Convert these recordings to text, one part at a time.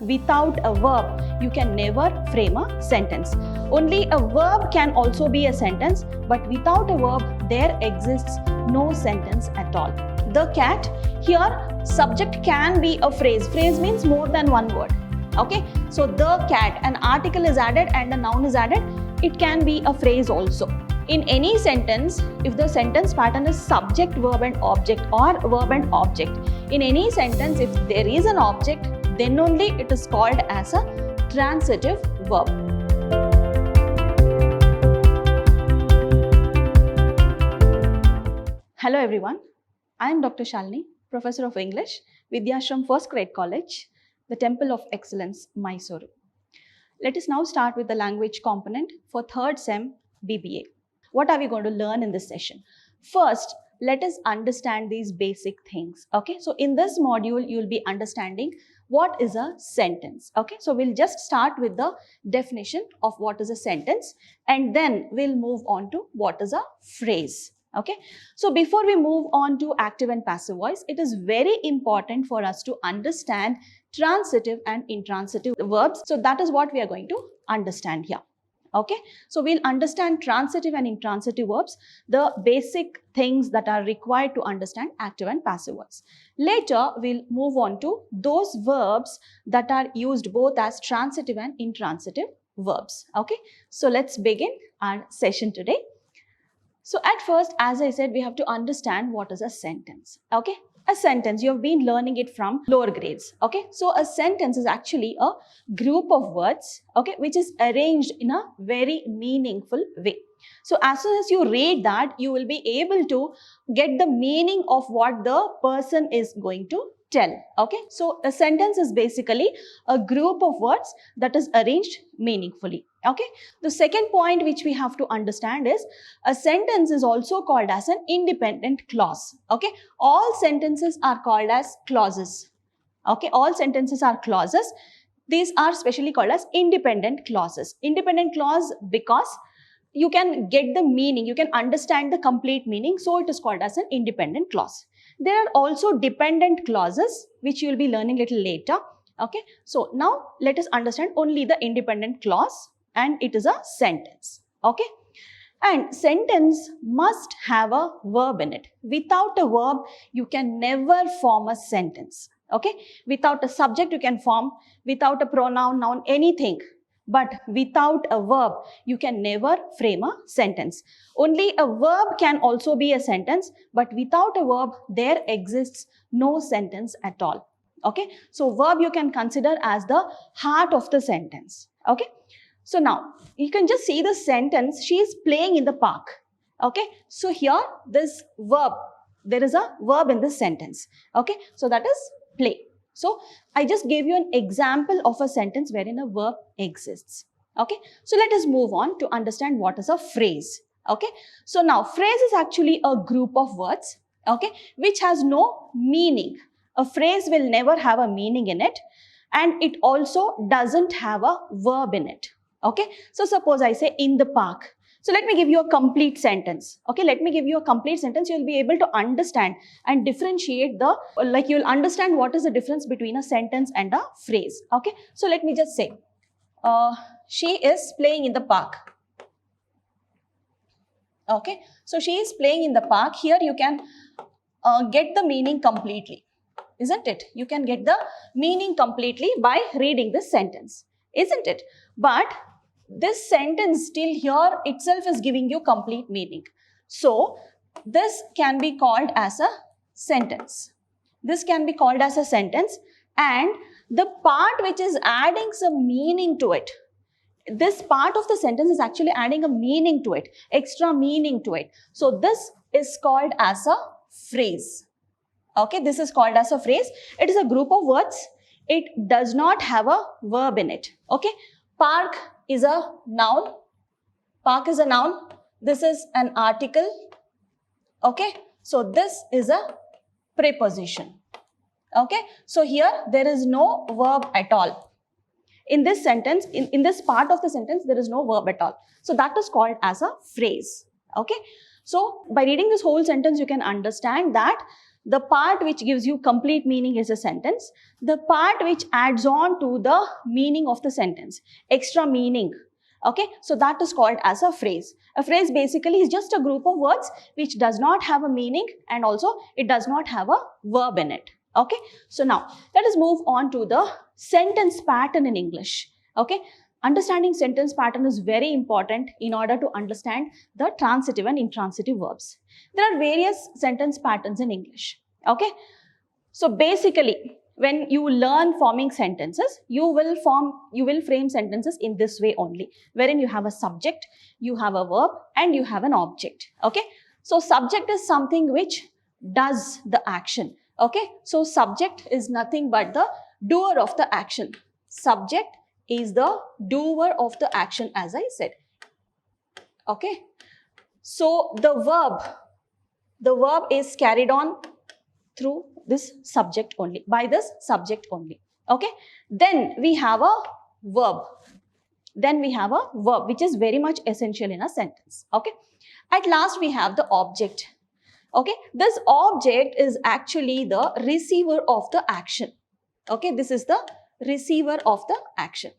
without a verb, you can never frame a sentence. Only a verb can also be a sentence, but without a verb, there exists no sentence at all. The cat, here subject can be a phrase. Phrase means more than one word. Okay, so the cat, an article is added and a noun is added. It can be a phrase also. In any sentence, if the sentence pattern is subject, verb and object or verb and object, in any sentence, if there is an object, then only it is called as a transitive verb. Hello everyone, I am Dr. Shalini, Professor of English, Vidhyaashram First Grade College, the Temple of Excellence, MYSURU. Let us now start with the language component for third sem B.B.A. What are we going to learn in this session? First, let us understand these basic things. Okay, so in this module, you will be understanding what is a sentence. Okay, so we'll just start with the definition of what is a sentence and then we'll move on to what is a phrase. Okay, so before we move on to active and passive voice, it is very important for us to understand transitive and intransitive verbs. So that is what we are going to understand here. Okay, so we'll understand transitive and intransitive verbs, the basic things that are required to understand active and passive voice. Later, we'll move on to those verbs that are used both as transitive and intransitive verbs. Okay, so let's begin our session today. So at first, as I said, we have to understand what is a sentence. Okay, a sentence, you have been learning it from lower grades. Okay, so a sentence is actually a group of words, okay, which is arranged in a very meaningful way. So as soon as you read that, you will be able to get the meaning of what the person is going to tell. Okay, so a sentence is basically a group of words that is arranged meaningfully. Okay, the second point which we have to understand is a sentence is also called as an independent clause. Okay, all sentences are called as clauses. Okay, all sentences are clauses. These are specially called as independent clauses. Independent clause because you can get the meaning, you can understand the complete meaning, so it is called as an independent clause. There are also dependent clauses which you will be learning a little later. Okay, so now let us understand only the independent clause and it is a sentence. Okay, and sentence must have a verb in it. Without a verb, you can never form a sentence. Okay, without a subject you can form, without a pronoun, noun, anything. But without a verb, you can never frame a sentence. Only a verb can also be a sentence, but without a verb, there exists no sentence at all. Okay, so verb you can consider as the heart of the sentence. Okay, so now you can just see the sentence, she is playing in the park. Okay, so here this verb, there is a verb in this sentence. Okay, so that is play. So I just gave you an example of a sentence wherein a verb exists. Okay, so let us move on to understand what is a phrase. Okay, so now phrase is actually a group of words, okay, which has no meaning. A phrase will never have a meaning in it and it also doesn't have a verb in it. Okay, so suppose I say in the park. So let me give you a complete sentence. Okay, let me give you a complete sentence. You'll be able to understand and differentiate you'll understand what is the difference between a sentence and a phrase. Okay, so let me just say, she is playing in the park. Okay, so she is playing in the park. Here you can get the meaning completely, isn't it? You can get the meaning completely by reading this sentence, isn't it? But this sentence still here itself is giving you complete meaning. So this can be called as a sentence. This can be called as a sentence and the part which is adding some meaning to it, this part of the sentence is actually adding a meaning to it, extra meaning to it. So this is called as a phrase. Okay, this is called as a phrase. It is a group of words. It does not have a verb in it. Okay, park is a noun. Park is a noun. This is an article. Okay, so this is a preposition. Okay, so here there is no verb at all. In this sentence, in this part of the sentence, there is no verb at all. So that is called as a phrase. Okay, so by reading this whole sentence, you can understand that The part which gives you complete meaning is a sentence. The part which adds on to the meaning of the sentence, extra meaning. Okay, so that is called as a phrase. A phrase basically is just a group of words which does not have a meaning and also it does not have a verb in it. Okay, so now let us move on to the sentence pattern in English. Okay, understanding sentence pattern is very important in order to understand the transitive and intransitive verbs. There are various sentence patterns in English. Okay, so basically when you learn forming sentences, you will frame sentences in this way only, wherein you have a subject, you have a verb and you have an object. Okay, so subject is something which does the action. Okay, so subject is nothing but the doer of the action. Subject is the doer of the action, as I said. Okay, so the verb is carried on through this subject only, by this subject only. Okay, then we have a verb. Which is very much essential in a sentence. Okay, at last we have the object. Okay, this object is actually the receiver of the action. Okay, this is the receiver of the action.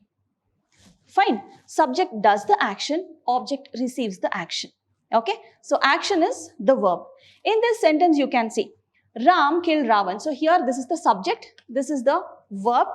Fine, subject does the action, object receives the action. Okay, so action is the verb. In this sentence you can see Ram killed Ravan. So here this is the subject, this is the verb.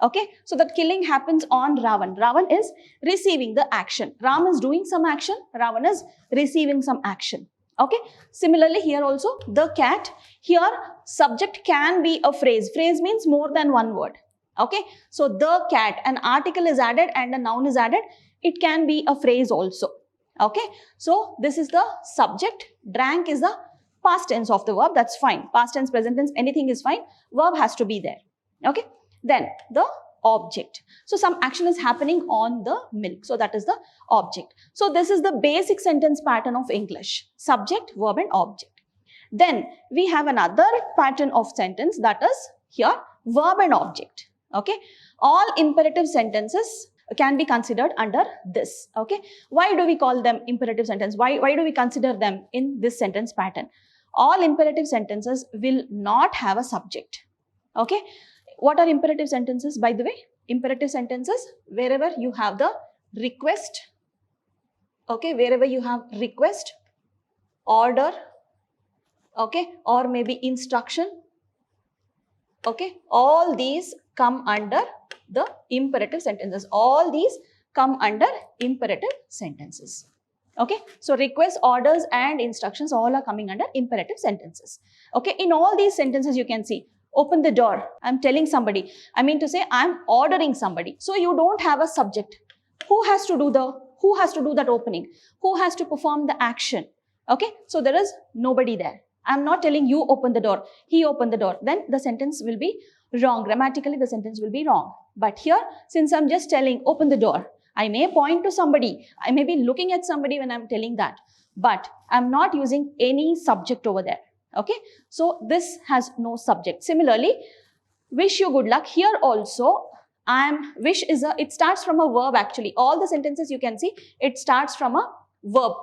Okay, so that killing happens on Ravan. Ravan is receiving the action. Ram is doing some action, Ravan is receiving some action. Okay, similarly here also the cat. Here subject can be a phrase. Phrase means more than one word. Okay, so the cat, an article is added and a noun is added. It can be a phrase also. Okay, so this is the subject. Drank is the past tense of the verb. That's fine. Past tense, present tense, anything is fine. Verb has to be there. Okay, then the object. So some action is happening on the milk. So that is the object. So this is the basic sentence pattern of English. Subject, verb and object. Then we have another pattern of sentence, that is here verb and object. Okay, all imperative sentences can be considered under this. Okay, why do we call them imperative sentence? Why do we consider them in this sentence pattern? All imperative sentences will not have a subject. Okay, what are imperative sentences, by the way? Imperative sentences, wherever you have the request, okay, wherever you have request, order, okay, or maybe instruction, okay, all these come under the imperative sentences. All these come under imperative sentences. Okay, so requests, orders and instructions all are coming under imperative sentences. Okay, in all these sentences you can see, open the door, I'm telling somebody, I mean to say I'm ordering somebody. So you don't have a subject. Who has to do that opening? Who has to perform the action? Okay, so there is nobody there. I'm not telling you open the door, he opened the door. Then the sentence will be wrong. Grammatically the sentence will be wrong. But here, since I'm just telling open the door, I may point to somebody, I may be looking at somebody when I'm telling that, but I'm not using any subject over there. Okay, so this has no subject. Similarly, wish you good luck. Here also, wish is it starts from a verb actually. All the sentences you can see, it starts from a verb.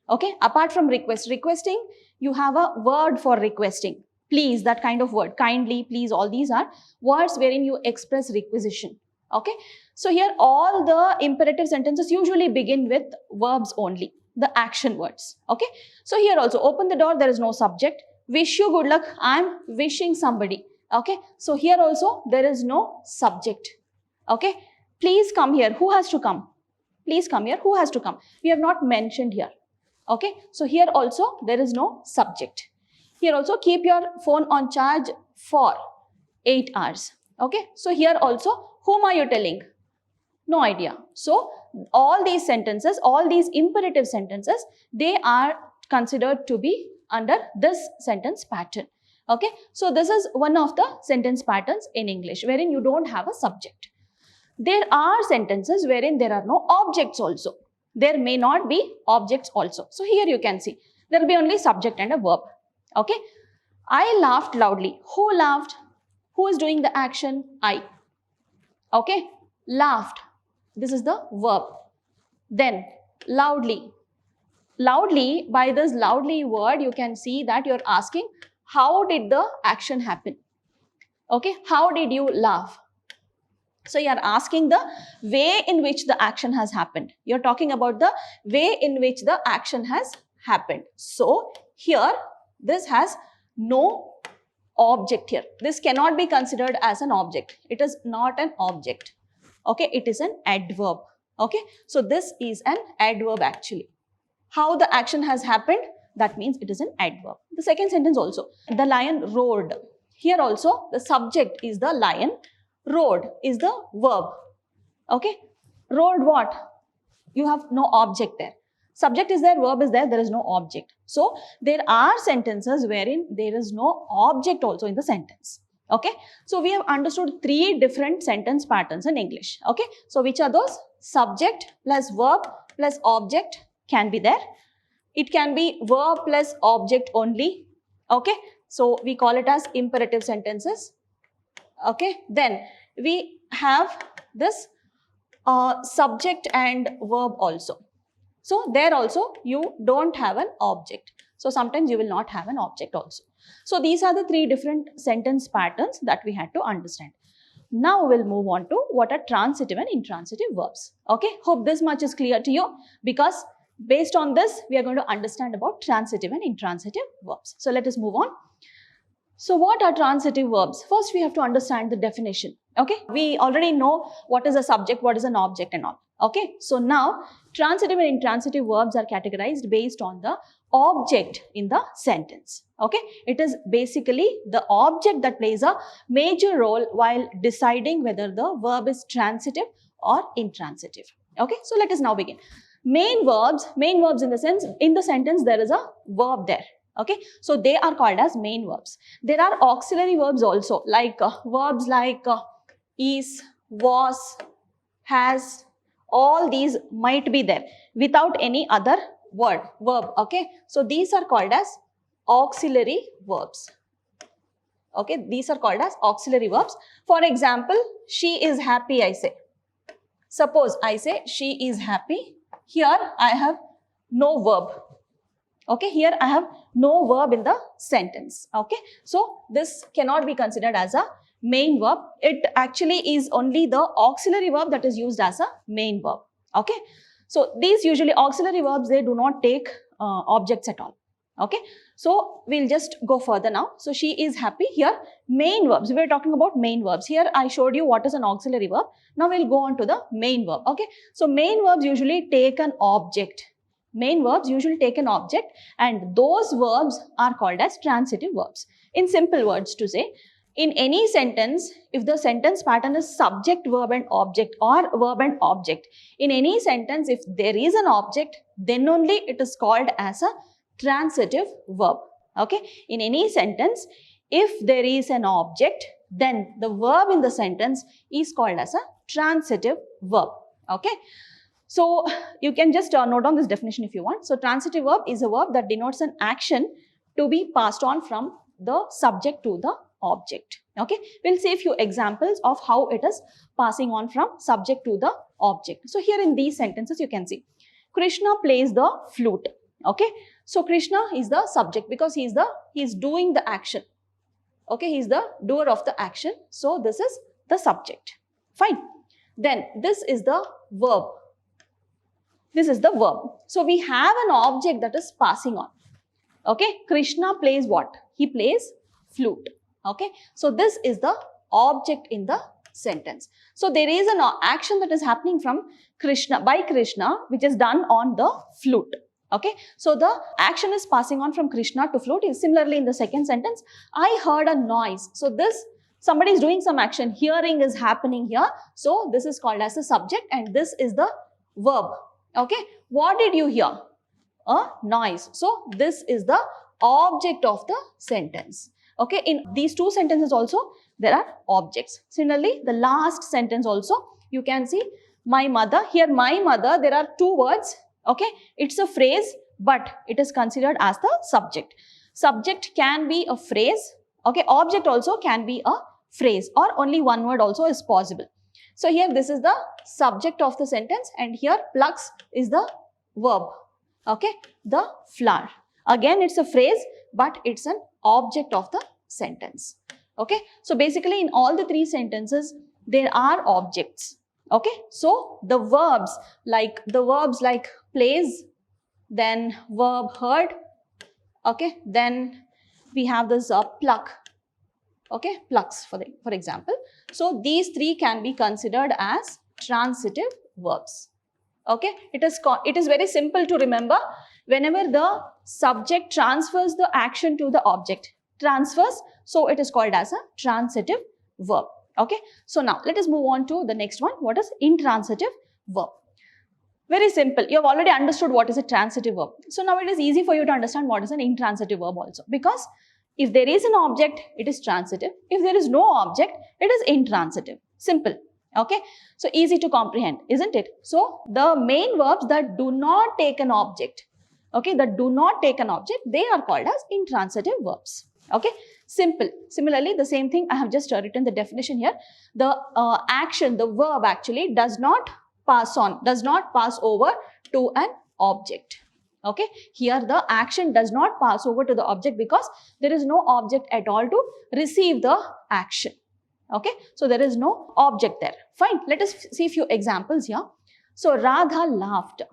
Okay, apart from request, requesting, you have a word for requesting. Please, that kind of word. Kindly, please, all these are words wherein you express requisition. Okay, so here all the imperative sentences usually begin with verbs only, the action words. Okay, so here also open the door, there is no subject. Wish you good luck, I'm wishing somebody. Okay, so here also there is no subject. Okay, please come here, who has to come? Please come here, who has to come? We have not mentioned here. Okay, so here also there is no subject. Here also keep your phone on charge for 8 hours. Okay, so here also whom are you telling? No idea. So all these sentences, all these imperative sentences, they are considered to be under this sentence pattern. Okay, so this is one of the sentence patterns in English wherein you don't have a subject. There are sentences wherein there are no objects also. There may not be objects also. So here you can see there will be only subject and a verb. Okay, I laughed loudly. Who laughed? Who is doing the action? I. Okay, laughed. This is the verb. Then loudly. Loudly, by this loudly word, you can see that you're asking how did the action happen? Okay, how did you laugh? So you are asking the way in which the action has happened. You're talking about the way in which the action has happened. So here, this has no object here. This cannot be considered as an object. It is not an object. Okay, it is an adverb. Okay, so this is an adverb actually. How the action has happened, that means it is an adverb. The second sentence also, the lion roared. Here also, the subject is the lion. Roared is the verb. Okay, roared what? You have no object there. Subject is there, verb is there, there is no object. So there are sentences wherein there is no object also in the sentence. Okay, so we have understood three different sentence patterns in English. Okay, so which are those? Subject plus verb plus object can be there. It can be verb plus object only. Okay, so we call it as imperative sentences. Okay, then we have this subject and verb also. So there also you don't have an object. So sometimes you will not have an object also. So these are the three different sentence patterns that we had to understand. Now we'll move on to what are transitive and intransitive verbs. Okay, hope this much is clear to you, because based on this we are going to understand about transitive and intransitive verbs. So let us move on. So what are transitive verbs? First we have to understand the definition. Okay, we already know what is a subject, what is an object and all. Okay, so now transitive and intransitive verbs are categorized based on the object in the sentence. Okay, it is basically the object that plays a major role while deciding whether the verb is transitive or intransitive. Okay, so let us now begin. Main verbs in the sense, in the sentence there is a verb there. Okay, so they are called as main verbs. There are auxiliary verbs also, like verbs like is, was, has. All these might be there without any other verb. Okay, so these are called as auxiliary verbs. Okay, these are called as auxiliary verbs. For example, she is happy, I say. Suppose I say she is happy. Here I have no verb. Okay, here I have no verb in the sentence. Okay, so this cannot be considered as a main verb. It actually is only the auxiliary verb that is used as a main verb. Okay, so these usually auxiliary verbs, they do not take objects at all. Okay, so we'll just go further now. So she is happy. Here main verbs, we are talking about main verbs. Here I showed you what is an auxiliary verb. Now we'll go on to the main verb. Okay, so main verbs usually take an object. Main verbs usually take an object, and those verbs are called as transitive verbs. In simple words to say, in any sentence, if the sentence pattern is subject, verb and object, or verb and object, in any sentence, if there is an object, then only it is called as a transitive verb. Okay, in any sentence, if there is an object, then the verb in the sentence is called as a transitive verb. Okay, so you can just note down this definition if you want. So transitive verb is a verb that denotes an action to be passed on from the subject to the object. Okay, we'll see a few examples of how it is passing on from subject to the object. So here in these sentences you can see Krishna plays the flute. Okay, so Krishna is the subject because he is doing the action. Okay, he is the doer of the action, so this is the subject. Fine, then this is the verb. This is the verb. So we have an object that is passing on. Okay, Krishna plays what? He plays flute. Okay, so this is the object in the sentence. So there is an action that is happening from Krishna, by Krishna, which is done on the flute. Okay, so the action is passing on from Krishna to flute. Similarly, in the second sentence, I heard a noise. So this, somebody is doing some action, hearing is happening here. So this is called as a subject, and this is the verb. Okay, what did you hear? A noise. So this is the object of the sentence. Okay, in these two sentences also there are objects. Similarly, the last sentence also you can see my mother. Here my mother, there are two words. Okay, it's a phrase, but it is considered as the subject. Subject can be a phrase. Okay, object also can be a phrase, or only one word also is possible. So here this is the subject of the sentence, and here plucks is the verb. Okay, the flower. Again, it's a phrase, but it's an object of the sentence. Okay, so basically in all the three sentences, there are objects. Okay, so the verbs like plays, then verb heard. Okay, then we have this pluck. Okay, plucks for example. So these three can be considered as transitive verbs. Okay, it is very simple to remember. Whenever the subject transfers the action to the object, transfers, so it is called as a transitive verb. Okay, so now let us move on to the next one. What is intransitive verb? Very simple. You have already understood what is a transitive verb. So now it is easy for you to understand what is an intransitive verb also, because if there is an object, it is transitive. If there is no object, it is intransitive. Simple. Okay, so easy to comprehend, isn't it? So the main verbs that do not take an object, okay, that do not take an object, they are called as intransitive verbs. Okay, simple. Similarly, the same thing, I have just written the definition here. The action, the verb actually does not pass over to an object. Okay, here the action does not pass over to the object because there is no object at all to receive the action. Okay, so there is no object there. Fine, let us see a few examples here. So Radha laughed.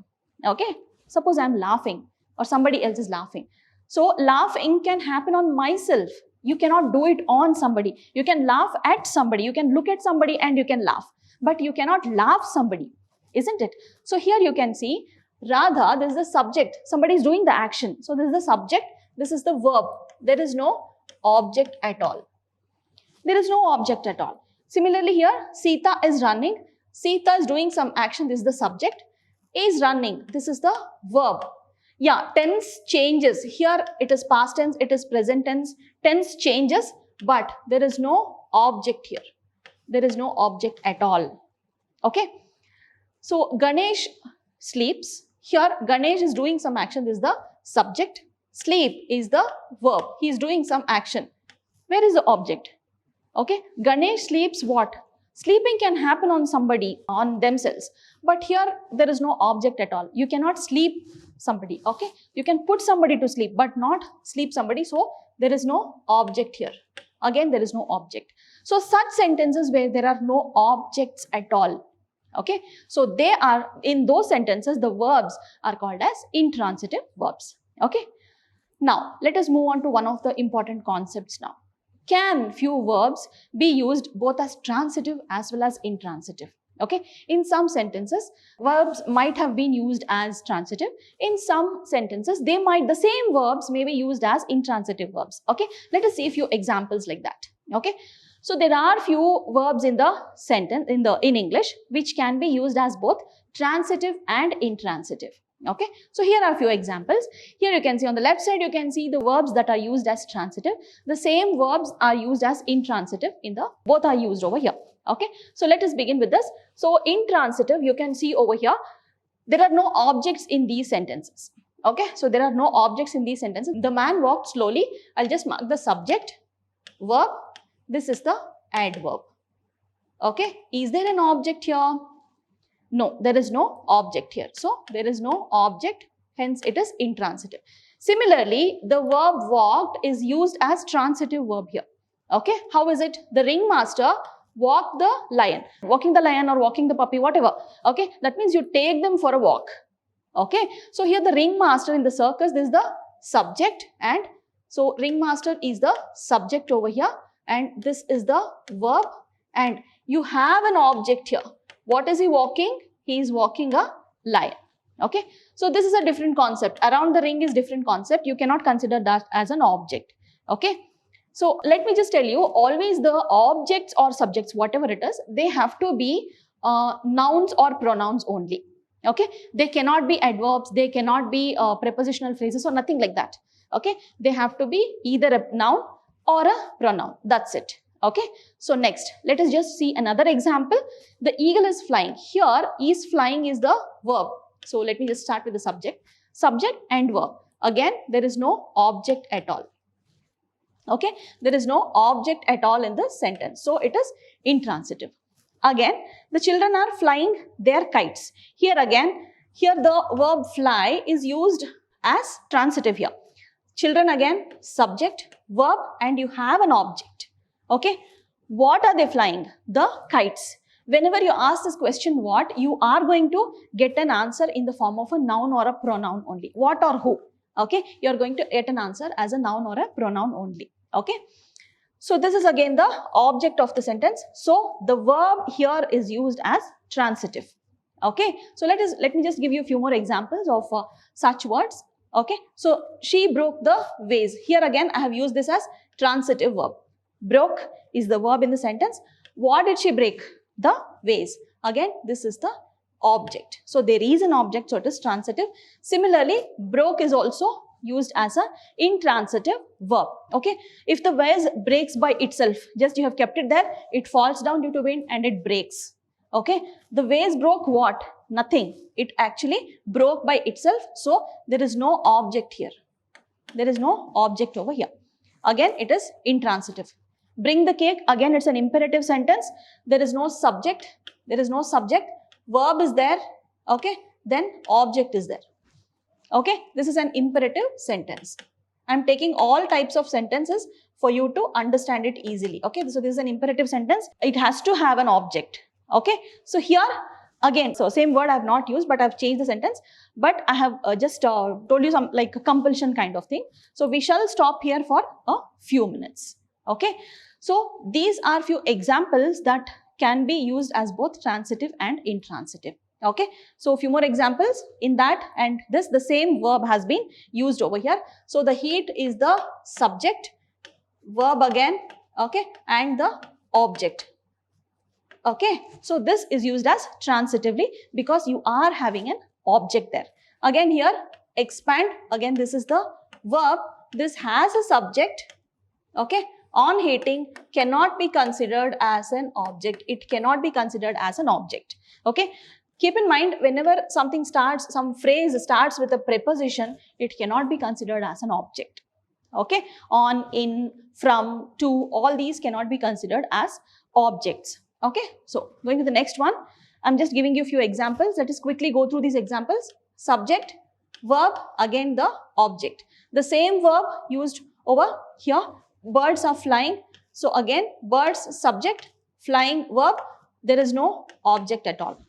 Okay, suppose I am laughing or somebody else is laughing. So laughing can happen on myself. You cannot do it on somebody. You can laugh at somebody. You can look at somebody and you can laugh. But you cannot laugh somebody, isn't it? So here you can see Radha, this is the subject. Somebody is doing the action. So this is the subject. This is the verb. There is no object at all. There is no object at all. Similarly here, Sita is running. Sita is doing some action. This is the subject. Is running. This is the verb. Yeah, tense changes. Here it is past tense, it is present tense. Tense changes, but there is no object here. There is no object at all. Okay. So Ganesh sleeps. Here Ganesh is doing some action. This is the subject. Sleep is the verb. He is doing some action. Where is the object? Okay, Ganesh sleeps what? Sleeping can happen on somebody, on themselves. But here there is no object at all. You cannot sleep somebody. Okay, you can put somebody to sleep but not sleep somebody. So there is no object here. Again, there is no object. So such sentences where there are no objects at all. Okay, so they are, in those sentences, the verbs are called as intransitive verbs. Okay, now let us move on to one of the important concepts now. Can few verbs be used both as transitive as well as intransitive? Okay, in some sentences, verbs might have been used as transitive. In some sentences, the same verbs may be used as intransitive verbs. Okay, let us see a few examples like that. Okay, so there are few verbs in the sentence, in English, which can be used as both transitive and intransitive. Okay, so here are a few examples. Here you can see on the left side, you can see the verbs that are used as transitive. The same verbs are used as intransitive both are used over here. Okay, so let us begin with this. So intransitive, you can see over here, there are no objects in these sentences. Okay, so there are no objects in these sentences. The man walked slowly. I'll just mark the subject, verb. This is the adverb. Okay, is there an object here? No, there is no object here. So there is no object, hence it is intransitive. Similarly, the verb walked is used as transitive verb here. Okay, how is it? The ringmaster walked the lion. Walking the lion or walking the puppy, whatever. Okay, that means you take them for a walk. Okay, so here the ringmaster in the circus, this is the subject, and so ringmaster is the subject over here, and this is the verb, and you have an object here. What is he walking? He is walking a lion. Okay, so this is a different concept. Around the ring is different concept. You cannot consider that as an object. Okay, so let me just tell you, always the objects or subjects, whatever it is, they have to be nouns or pronouns only. Okay, they cannot be adverbs, they cannot be prepositional phrases or nothing like that. Okay, they have to be either a noun or a pronoun. That's it. Okay, so next, let us just see another example. The eagle is flying. Here, is flying is the verb. So let me just start with the subject and verb. Again, there is no object at all. Okay, there is no object at all in the sentence. So it is intransitive. Again, the children are flying their kites. Here again, here the verb fly is used as transitive here. Children again, subject, verb, and you have an object. Okay. What are they flying? The kites. Whenever you ask this question what, you are going to get an answer in the form of a noun or a pronoun only. What or who? Okay. You are going to get an answer as a noun or a pronoun only. Okay. So this is again the object of the sentence. So the verb here is used as transitive. Okay. So let me just give you a few more examples of such words. Okay. So she broke the vase. Here again I have used this as transitive verb. Broke is the verb in the sentence. What did she break? The vase. Again, this is the object. So there is an object, so it is transitive. Similarly, broke is also used as a intransitive verb. Okay. If the vase breaks by itself, just you have kept it there, it falls down due to wind and it breaks. Okay. The vase broke what? Nothing. It actually broke by itself. So there is no object here. There is no object over here. Again, it is intransitive. Bring the cake. Again, it's an imperative sentence. There is no subject. There is no subject. Verb is there. Okay. Then object is there. Okay. This is an imperative sentence. I'm taking all types of sentences for you to understand it easily. Okay. So this is an imperative sentence. It has to have an object. Okay. So here again, so same word I have not used, but I have changed the sentence. But I have just told you some like a compulsion kind of thing. So we shall stop here for a few minutes. Okay. So these are few examples that can be used as both transitive and intransitive. Okay. So a few more examples in that, and this the same verb has been used over here. So the heat is the subject, verb again. Okay. And the object. Okay. So this is used as transitively because you are having an object there. Again here, expand. Again, this is the verb. This has a subject. Okay. On heating cannot be considered as an object. It cannot be considered as an object. Okay. Keep in mind, whenever something starts, some phrase starts with a preposition, it cannot be considered as an object. Okay. On, in, from, to, all these cannot be considered as objects. Okay. So going to the next one, I'm just giving you a few examples. Let us quickly go through these examples. Subject, verb, again the object. The same verb used over here. Birds are flying. So again, birds subject, flying verb. There is no object at all.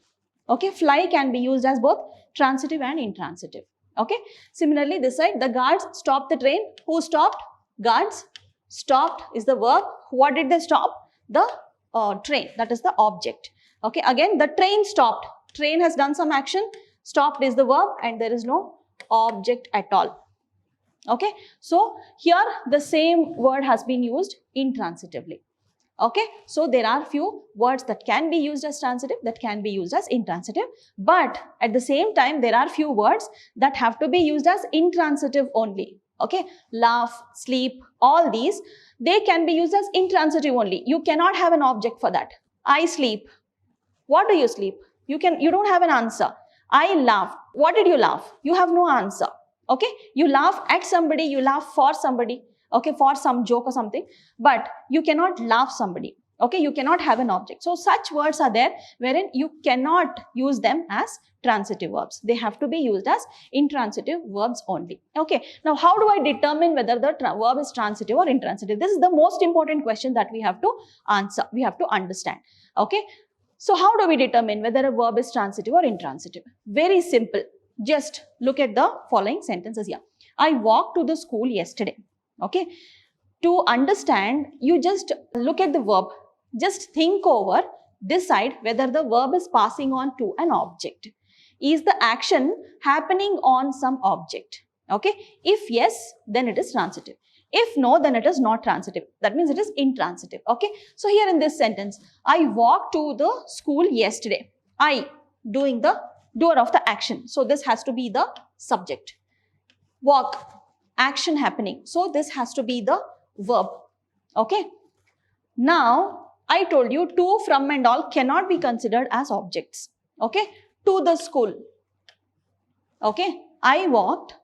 Okay. Fly can be used as both transitive and intransitive. Okay. Similarly, this side, the guards stopped the train. Who stopped? Guards. Stopped is the verb. What did they stop? The train. That is the object. Okay. Again, the train stopped. Train has done some action. Stopped is the verb and there is no object at all. Okay. So here the same word has been used intransitively. Okay. So there are few words that can be used as transitive, that can be used as intransitive. But at the same time, there are few words that have to be used as intransitive only. Okay. Laugh, sleep, all these, they can be used as intransitive only. You cannot have an object for that. I sleep. What do you sleep? You don't have an answer. I laugh. What did you laugh? You have no answer. Okay. You laugh at somebody, you laugh for somebody. Okay. For some joke or something. But you cannot laugh somebody. Okay. You cannot have an object. So such words are there wherein you cannot use them as transitive verbs. They have to be used as intransitive verbs only. Okay. Now, how do I determine whether the verb is transitive or intransitive? This is the most important question that we have to answer. We have to understand. Okay. So how do we determine whether a verb is transitive or intransitive? Very simple. Just look at the following sentences here. I walked to the school yesterday. Okay. To understand, you just look at the verb. Just think over, decide whether the verb is passing on to an object. Is the action happening on some object? Okay. If yes, then it is transitive. If no, then it is not transitive. That means it is intransitive. Okay. So here in this sentence, I walked to the school yesterday. I, doing the doer of the action. So this has to be the subject. Walk, action happening. So this has to be the verb. Okay. Now, I told you to, from and all cannot be considered as objects. Okay. To the school. Okay. I walked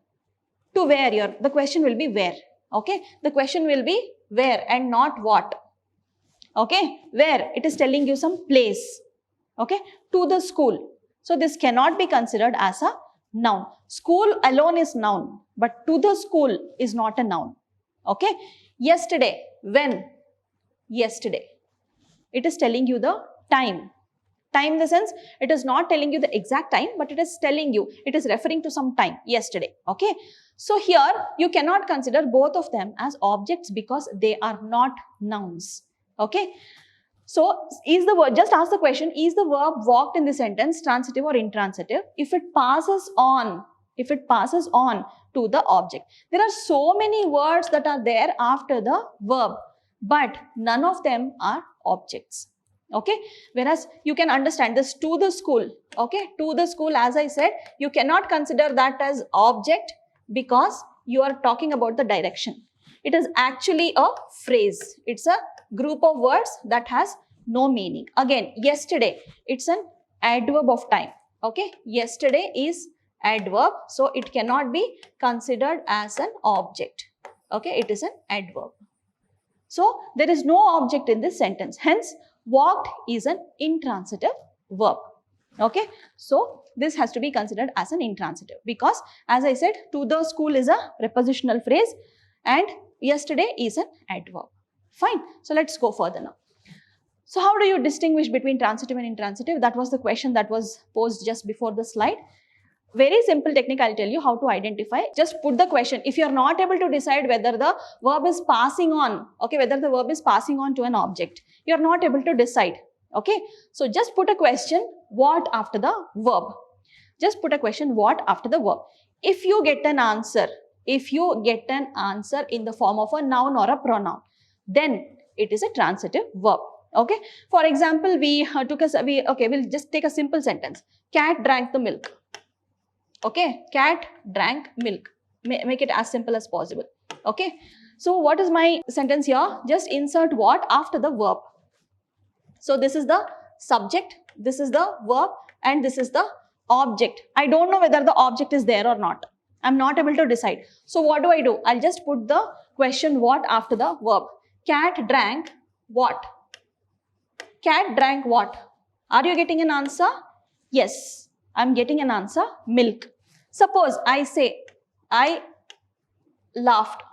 to where here. The question will be where. Okay. The question will be where and not what. Okay. Where. It is telling you some place. Okay. To the school. So this cannot be considered as a noun. School alone is noun, but to the school is not a noun. Okay. Yesterday, when? Yesterday. It is telling you the time. Time in the sense, it is not telling you the exact time, but it is telling you, it is referring to some time, yesterday. Okay. So here, you cannot consider both of them as objects because they are not nouns. Okay. So, is the verb, just ask the question, is the verb walked in the sentence transitive or intransitive? If it passes on to the object. There are so many words that are there after the verb, but none of them are objects. Okay, whereas you can understand this to the school. Okay, to the school, as I said, you cannot consider that as object because you are talking about the direction. It is actually a phrase. It's a group of words that has no meaning. Again, yesterday, it's an adverb of time. Okay, yesterday is adverb, so it cannot be considered as an object. Okay, it is an adverb. So there is no object in this sentence. Hence, walked is an intransitive verb. Okay, so this has to be considered as an intransitive because, as I said, to the school is a prepositional phrase and yesterday is an adverb. Fine. So let's go further now. So how do you distinguish between transitive and intransitive? That was the question that was posed just before the slide. Very simple technique, I'll tell you how to identify. Just put the question. If you are not able to decide whether the verb is passing on, okay, whether the verb is passing on to an object, you are not able to decide. Okay, so just put a question, what after the verb? Just put a question, what after the verb? If you get an answer, in the form of a noun or a pronoun, then it is a transitive verb. Okay, for example, we'll just take a simple sentence. Cat drank the milk. Okay, cat drank milk. Make it as simple as possible. Okay, so what is my sentence here? Just insert what after the verb. So this is the subject, this is the verb, and this is the object. I don't know whether the object is there or not. I'm not able to decide. So what do? I'll just put the question what after the verb. Cat drank what? Cat drank what? Are you getting an answer? Yes, I'm getting an answer, milk. Suppose I say, I laughed.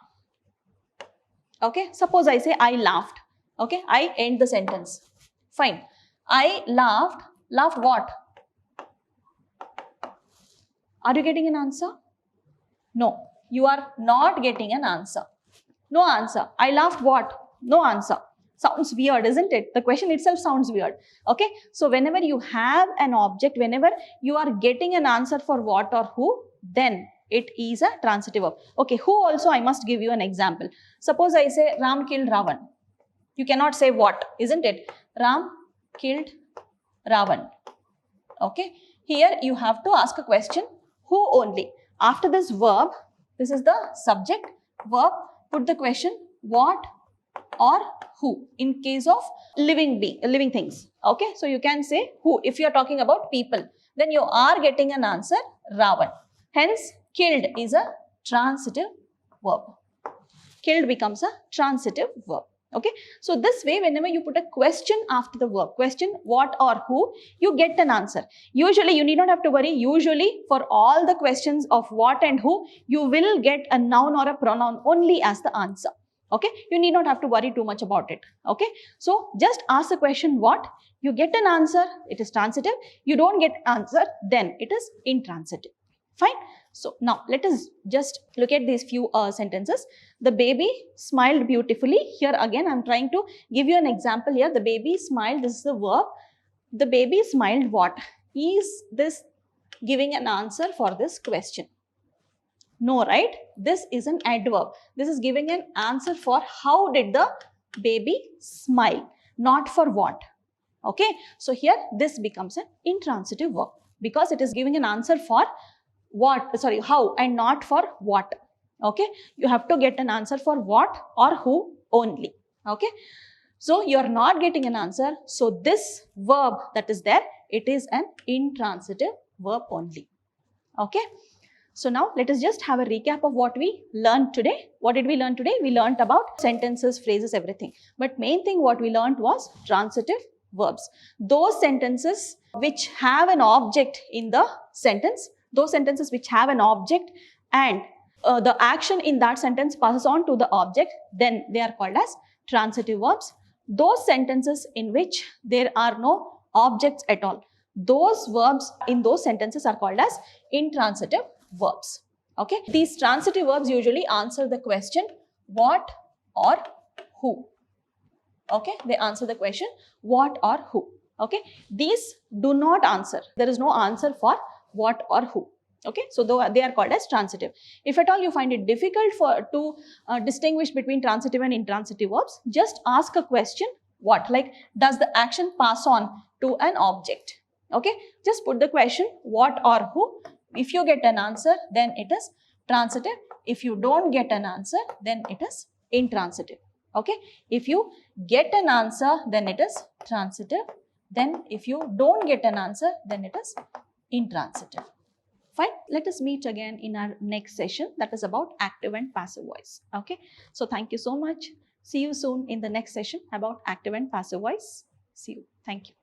Okay, suppose I say, I laughed. Okay, I end the sentence. Fine. I laughed. Laughed what? Are you getting an answer? No, you are not getting an answer. No answer. I laughed what? No answer. Sounds weird, isn't it? The question itself sounds weird. Okay, so whenever you have an object, whenever you are getting an answer for what or who, then it is a transitive verb. Okay, who also I must give you an example. Suppose I say Ram killed Ravan. You cannot say what, isn't it? Ram killed Ravan. Okay, here you have to ask a question, who only. After this verb, this is the subject, verb, put the question what or who in case of living things. Okay, so you can say who. If you are talking about people, then you are getting an answer, Ravan. Hence, killed is a transitive verb. Killed becomes a transitive verb. Okay, so this way, whenever you put a question after the verb, question what or who, you get an answer. Usually, you need not have to worry. Usually, for all the questions of what and who, you will get a noun or a pronoun only as the answer. Okay, you need not have to worry too much about it. Okay, so just ask the question what, you get an answer, it is transitive. You don't get answer, then it is intransitive. Fine. So now let us just look at these few sentences. The baby smiled beautifully. Here again, I'm trying to give you an example here. The baby smiled, this is the verb. The baby smiled what? Is this giving an answer for this question? No, right? This is an adverb. This is giving an answer for how did the baby smile, not for what. Okay, so here this becomes an intransitive verb because it is giving an answer for how and not for what. Okay, you have to get an answer for what or who only. Okay, so you are not getting an answer. So this verb that is there, it is an intransitive verb only. Okay. So now let us just have a recap of what we learned today. What did we learn today? We learned about sentences, phrases, everything. But main thing what we learned was transitive verbs. Those sentences which have an object in the sentence, Those sentences which have an object and the action in that sentence passes on to the object, then they are called as transitive verbs. Those sentences in which there are no objects at all, those verbs in those sentences are called as intransitive verbs. Okay, these transitive verbs usually answer the question what or who. Okay, they answer the question what or who. Okay, these do not answer. There is no answer for what or who. Okay, so they are called as transitive. If at all you find it difficult to distinguish between transitive and intransitive verbs, just ask a question what, like does the action pass on to an object. Okay, just put the question what or who. If you get an answer, then it is transitive. If you don't get an answer, then it is intransitive. Okay, if you get an answer, then it is transitive. Then if you don't get an answer, then it is intransitive. Fine, let us meet again in our next session, that is about active and passive voice. Okay, so thank you so much. See you soon in the next session about active and passive voice. See you. Thank you.